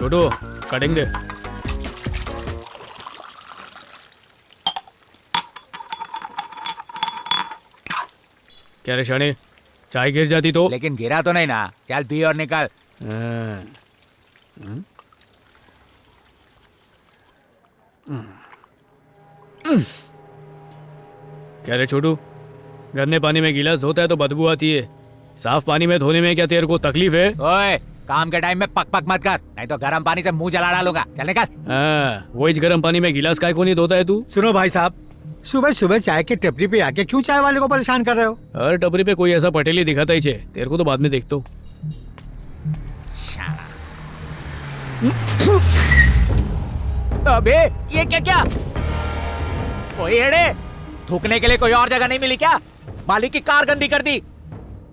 छोटू cutting दे। क्या रे शाने, चाय गिर जाती तो? लेकिन गिरा तो नहीं ना। चल पी और निकल। क्या रे छोटू, गंदे पानी में गिलास धोता है तो बदबू आती है, साफ पानी में धोने में क्या तेरे को तकलीफ है? ओए, काम के टाइम में पक पक मत कर, नहीं तो गर्म पानी से मुंह जला डालूंगा। चल निकल। वही गर्म पानी में गिलास काय को नहीं धोता है तू? सुनो भाई साहब, सुबह सुबह चाय की टपरी पे आके क्यों चाय वाले को परेशान कर रहे हो? हर टपरी पे कोई ऐसा पटेली दिखाता ही छे, तेरे को तो बाद में देखता हूँ। अबे ये क्या क्या? ओए एड़े, थूकने के लिए कोई और जगह नहीं मिली क्या? मालिक की कार गंदी कर दी।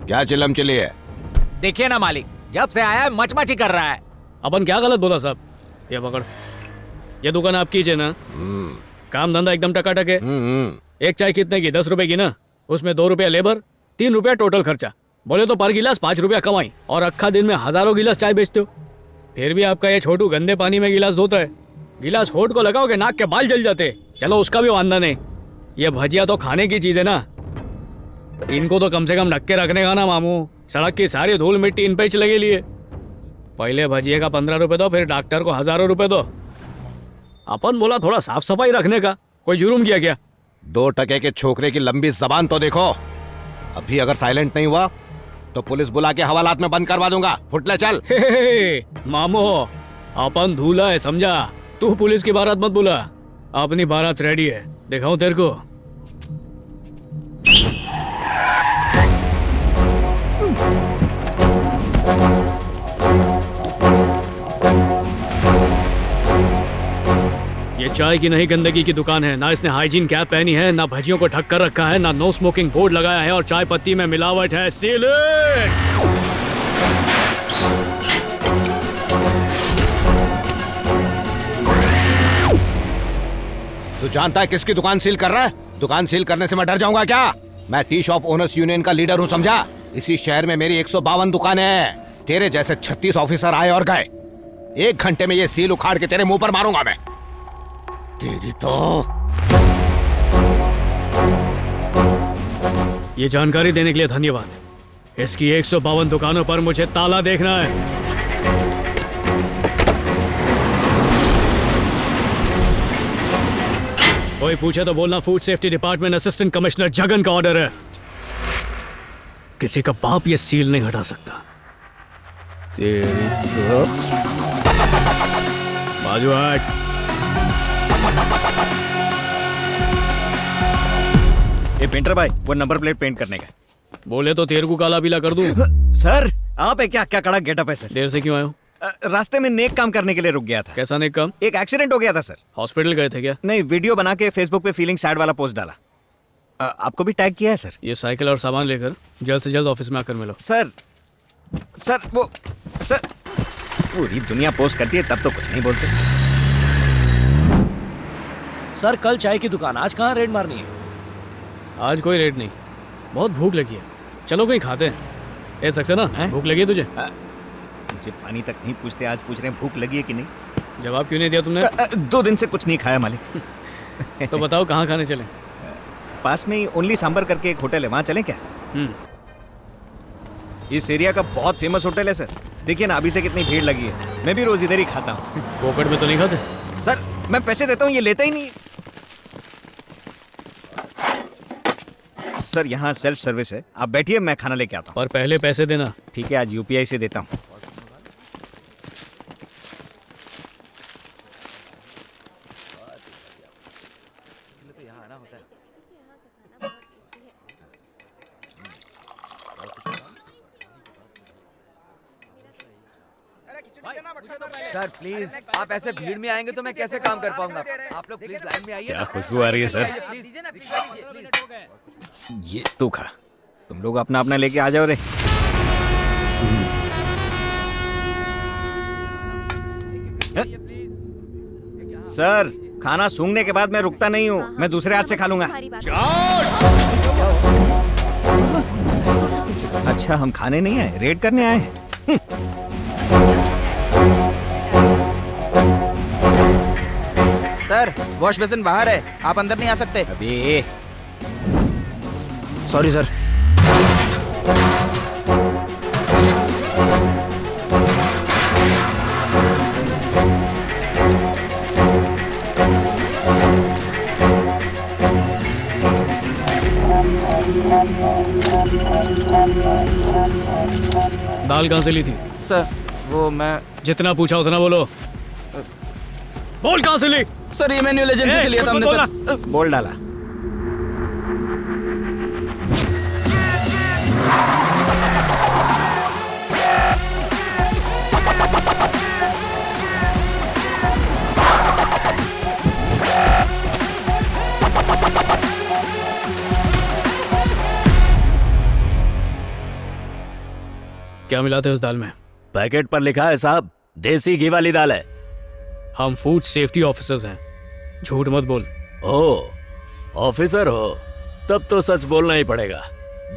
क्या चिल्लम चिल्ली है? देखिए ना मालिक, जब से आया है मच ही कर रहा है। अपन क्या गलत बोला साहब? ये पकड़, ये दुकान आपकी है ना? काम धंधा एकदम टकाटक है। एक चाय कितने की? 10 रुपए की ना, उसमें 2 रुपया लेबर, 3 रुपया टोटल खर्चा। बोले तो पर गिलास 5 रुपया कमाई, और अक्खा दिन में हजारों गिलास चाय बेचते हो। फिर भी आपका ये छोटू गंदे पानी में गिलास धोता है। गिलास होठ को लगाओगे नाक के बाल जल जाते। चलो उसका भी वांदा नहीं, ये भजिया तो खाने की चीज है ना, इनको तो कम से कम ढक के रखने का ना मामू। सड़क की सारी धूल मिट्टी इन पे ही लगे लिए। पहले भजिए का 15 रुपए दो, फिर डॉक्टर को हजारों रुपए दो। अपन बोला थोड़ा साफ सफाई रखने का, कोई जुर्म किया क्या? 2 टके के छोकरे की लंबी जबान तो देखो। अभी अगर साइलेंट नहीं हुआ तो पुलिस बुला के हवालात में बंद करवा दूंगा। फुटले चल। मामो, अपन धूला है समझा, तू पुलिस की बारात मत बुला। अपनी बारात रेडी है, दिखाऊं तेरे को। ये चाय की नहीं गंदगी की दुकान है ना। इसने हाइजीन कैप पहनी है, ना भजियों को ढक कर रखा है, ना नो स्मोकिंग बोर्ड लगाया है, और चाय पत्ती में मिलावट है। Seal it. तू जानता है किसकी दुकान सील कर रहा है? दुकान सील करने से मैं डर जाऊंगा क्या? मैं टी शॉप ओनर्स यूनियन का लीडर हूँ समझा। इसी शहर में मेरी 152 दुकानें हैं। तेरे जैसे 36 ऑफिसर आए और गए। 1 घंटे में ये सील उखाड़ के तेरे मुंह पर मारूंगा मैं। तेरी तो। ये जानकारी देने के लिए धन्यवाद। इसकी 152 दुकानों पर मुझे ताला देखना है। कोई पूछे तो बोलना food safety department assistant commissioner Jagan का ऑर्डर है। किसी का बाप ये सील नहीं हटा सकता। तेरी तो। बाजू हट। ये पेंटर भाई, वो नंबर प्लेट पेंट करने का। बोले तो तेरे को काला पीला कर दूं। सर आप है क्या? क्या कड़ा गेटअप है सर। देर से क्यों आए हो? रास्ते में नेक काम करने के लिए रुक गया था। कैसा नेक काम? एक एक्सीडेंट हो गया था सर। हॉस्पिटल गए थे क्या? नहीं, वीडियो बना के फेसबुक पे फीलिंग सैड वाला पोस्ट डाला। आपको भी टैग किया है सर। ये साइकिल और सामान लेकर जल्द से जल्द ऑफिस में आकर मिलो। सर वो सर, पूरी दुनिया पोस्ट करती है तब तो कुछ नहीं बोलते। सर कल चाय की दुकान, आज कहाँ रेड मारनी है? आज कोई रेट नहीं, बहुत भूख लगी है, चलो कहीं खाते हैं। ए सक्सेना, भूख लगी है तुझे? मुझे पानी तक नहीं पूछते, आज पूछ रहे हैं भूख लगी है कि नहीं। जवाब क्यों नहीं दिया तुमने? 2 दिन से कुछ नहीं खाया मालिक। तो बताओ कहाँ खाने चले? पास में ही ओनली सांबर करके एक होटल है, वहाँ चलें क्या? इस एरिया का बहुत फेमस होटल है सर। देखिए ना अभी से कितनी भीड़ लगी है। मैं भी रोज इधर ही खाता हूँ। पॉकेट में तो नहीं खाते? सर मैं पैसे देता हूँ, ये लेता ही नहीं। सर यहाँ सेल्फ सर्विस है, आप बैठिए मैं खाना लेके आता हूँ। और पहले पैसे देना। ठीक है, आज यूपीआई से देता हूँ। सर प्लीज, आप ऐसे भीड़ में आएंगे तो मैं कैसे काम कर पाऊंगा? आप लोग प्लीज लाइन में आइए। क्या खुशबू आ रही है सर। ये तू खा, तुम लोग अपना अपना लेके आ जाओ रे। सर खाना सूंघने के बाद मैं रुकता नहीं हूँ, मैं दूसरे हाथ से खा लूंगा। अच्छा हम खाने नहीं आए, रेड करने आए हैं। सर वॉश बेसिन बाहर है, आप अंदर नहीं आ सकते। अभी सॉरी सर। दाल कहाँ से ली थी? सर वो मैं जितना पूछा उतना बोलो। बोल कहाँ से ली? सर ये मैन्युअल एजेंसी से लिया था हमने सर। बोल डाला। क्या मिलाते हैं उस दाल में? पैकेट पर लिखा है साहब, देसी घी वाली दाल है। हम फूड सेफ्टी ऑफिसर्स हैं, झूठ मत बोल। ओ ऑफिसर हो, तब तो सच बोलना ही पड़ेगा।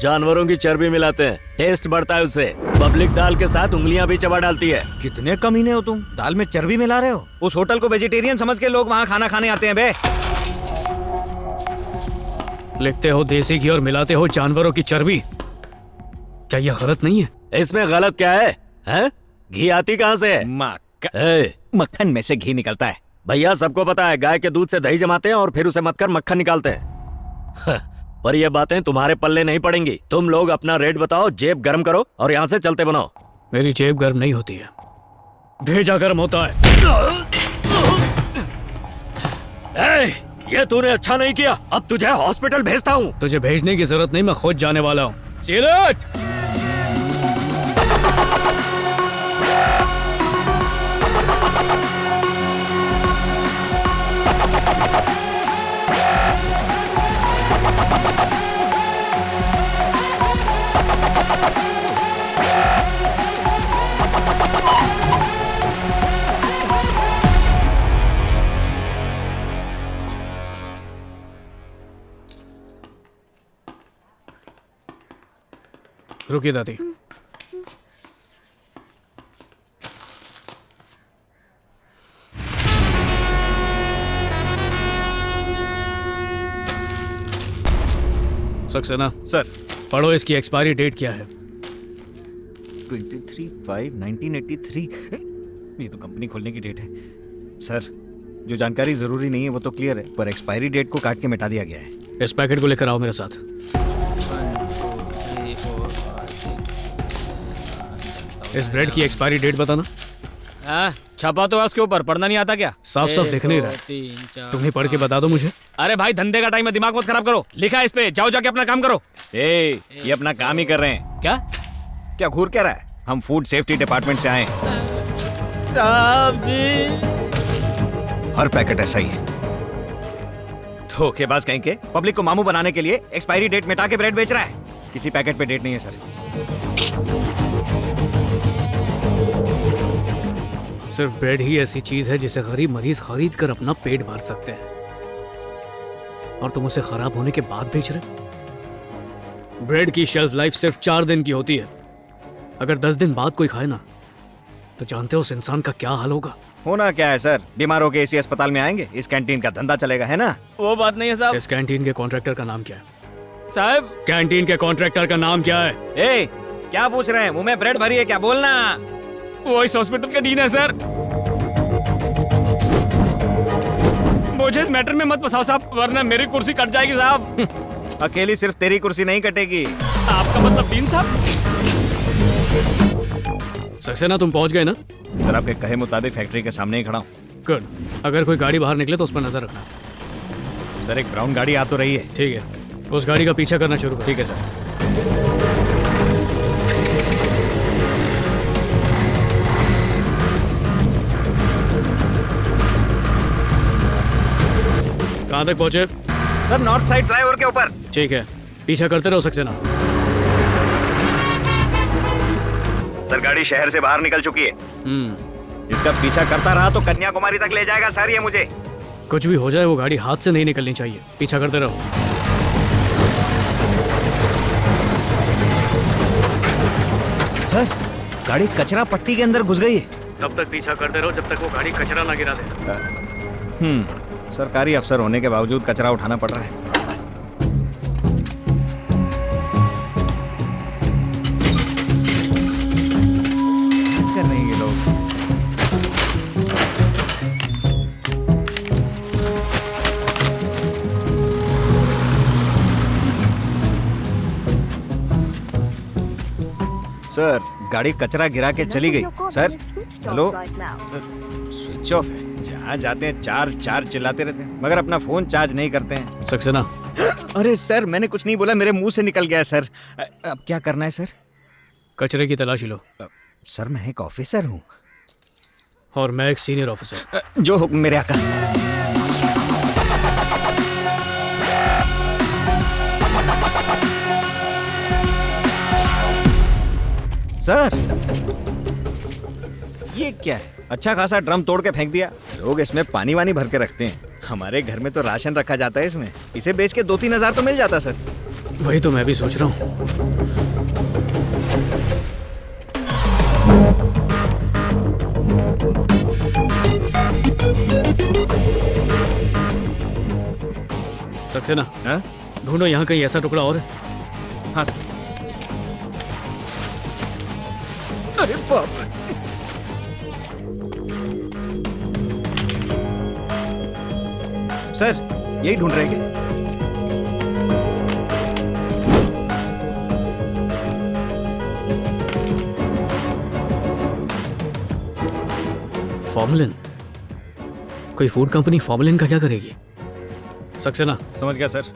जानवरों की चर्बी मिलाते हैं, टेस्ट बढ़ता है उससे। पब्लिक दाल के साथ उंगलियां भी चबा डालती है। कितने कमीने हो तुम, दाल में चर्बी मिला रहे हो? उस होटल को वेजिटेरियन समझ के लोग वहाँ खाना खाने आते हैं बे। लिखते हो देसी घी और मिलाते हो जानवरों की चर्बी, क्या यह गलत नहीं है? इसमें गलत क्या है? हैं? घी आती कहाँ से है? मक्खन में से घी निकलता है। भैया सबको पता है, गाय के दूध से दही जमाते हैं और फिर उसे मथकर मक्खन निकालते हैं। पर ये बातें तुम्हारे पल्ले नहीं पड़ेंगी। तुम लोग अपना रेट बताओ, जेब गर्म करो और यहाँ से चलते बनाओ। मेरी जेब गर्म नहीं होती है, भेजा गर्म होता है। ये तूने अच्छा नहीं किया, अब तुझे हॉस्पिटल भेजता हूँ। तुझे भेजने की जरूरत नहीं, मैं खुद जाने वाला हूँ। सीलट! रुकिए दादी। सक्सेना सर, पढ़ो, इसकी एक्सपायरी डेट क्या है? 23/5/1983। ये तो कंपनी खोलने की डेट है। सर, जो जानकारी जरूरी नहीं है वो तो क्लियर है, पर एक्सपायरी डेट को काट के मिटा दिया गया है। इस पैकेट को लेकर आओ मेरे साथ। इस ब्रेड की एक्सपायरी डेट बताना। छपा तो है उसके ऊपर, पढ़ना नहीं आता क्या? साफ साफ दिख नहीं रहा, तुम ही पढ़ के बता दो मुझे। अरे भाई धंधे का टाइम है, दिमाग मत खराब करो। लिखा है इस पे, जाओ जाके अपना काम करो। ये अपना काम ही कर रहे हैं। क्या घूर क्या रहा है? हम फूड सेफ्टी डिपार्टमेंट से आए हैं। साहब जी, हर पैकेट ऐसा ही है। धोखेबाज कहीं के, पब्लिक को मामू बनाने के लिए एक्सपायरी डेट मिटा के ब्रेड बेच रहा है। किसी पैकेट पे डेट नहीं है सर। सिर्फ ब्रेड ही ऐसी चीज है जिसे गरीब मरीज खरीद कर अपना पेट भर सकते हैं, और तुम उसे खराब होने के बाद बेच रहे। ब्रेड की शेल्फ लाइफ सिर्फ 4 दिन की होती है। अगर 10 दिन बाद कोई खाए ना, तो जानते हो उस इंसान का क्या हाल होगा? होना क्या है सर, बीमारों के इसी अस्पताल में आएंगे, इस कैंटीन का धंधा चलेगा, है ना? वो बात नहीं है साहब। इस कैंटीन के कॉन्ट्रैक्टर का नाम क्या है? साहब कैंटीन के कॉन्ट्रैक्टर का नाम क्या है? क्या पूछ रहे हैं? मुंह में ब्रेड भरी है क्या? बोलना। वो इस हॉस्पिटल का डीन है सर। मुझे इस मैटर में मत फंसाओ साहब, वरना मेरी कुर्सी कट जाएगी साहब। अकेली सिर्फ तेरी कुर्सी नहीं कटेगी। आपका मतलब डीन साहब? सक्सेना तुम पहुंच गए ना? सर आपके कहे मुताबिक फैक्ट्री के सामने ही खड़ा हूँ। गुड। अगर कोई गाड़ी बाहर निकले तो उस पर नजर रखना। सर एक ब्राउन गाड़ी आ तो रही है। ठीक है, उस गाड़ी का पीछा करना शुरू करो। ठीक है सर। कहाँ तक पहुंचे? सर नॉर्थ साइड फ्लाईओवर के ऊपर। ठीक है, पीछा करते रहो सक्सेना। सर गाड़ी शहर से बाहर निकल चुकी है। इसका पीछा करता रहा तो कन्याकुमारी तक ले जाएगा सर ये मुझे। कुछ भी हो जाए वो गाड़ी हाथ से नहीं निकलनी चाहिए, पीछा करते रहो। सर गाड़ी कचरा पट्टी के अंदर घुस गई है। तब तक पीछा करते रहो जब तक वो गाड़ी कचरा ना गिरा दे। सरकारी अफसर होने के बावजूद कचरा उठाना पड़ रहा है। कर रहे हैं ये लोग। सर, गाड़ी कचरा गिरा के चली गई। सर, हेलो, स्विच ऑफ है। जहाँ जाते हैं चार चार चिल्लाते रहते हैं, मगर अपना फोन चार्ज नहीं करते हैं। सक्सेना, अरे सर, मैंने कुछ नहीं बोला, मेरे मुंह से निकल गया सर। अब क्या करना है सर? कचरे की तलाशी लो। सर, मैं एक ऑफिसर हूँ। और मैं एक सीनियर ऑफिसर। जो हुक्म मेरे आका। सर, ये क्या है? अच्छा खासा ड्रम तोड़ के फेंक दिया। लोग इसमें पानी वानी भर के रखते हैं। हमारे घर में तो राशन रखा जाता है इसमें। इसे बेच के 2-3 हजार तो मिल जाता सर। वही तो मैं भी सोच रहा हूँ। सक्सेना, हाँ? ढूंढो यहाँ कहीं ऐसा टुकड़ा और है। हाँ सर। अरे बाप रे। सर, यही ढूंढ रहे हैं क्या? फॉर्मुलिन? कोई फूड कंपनी फॉर्मुलिन का क्या करेगी? सक्सेना, समझ गया सर।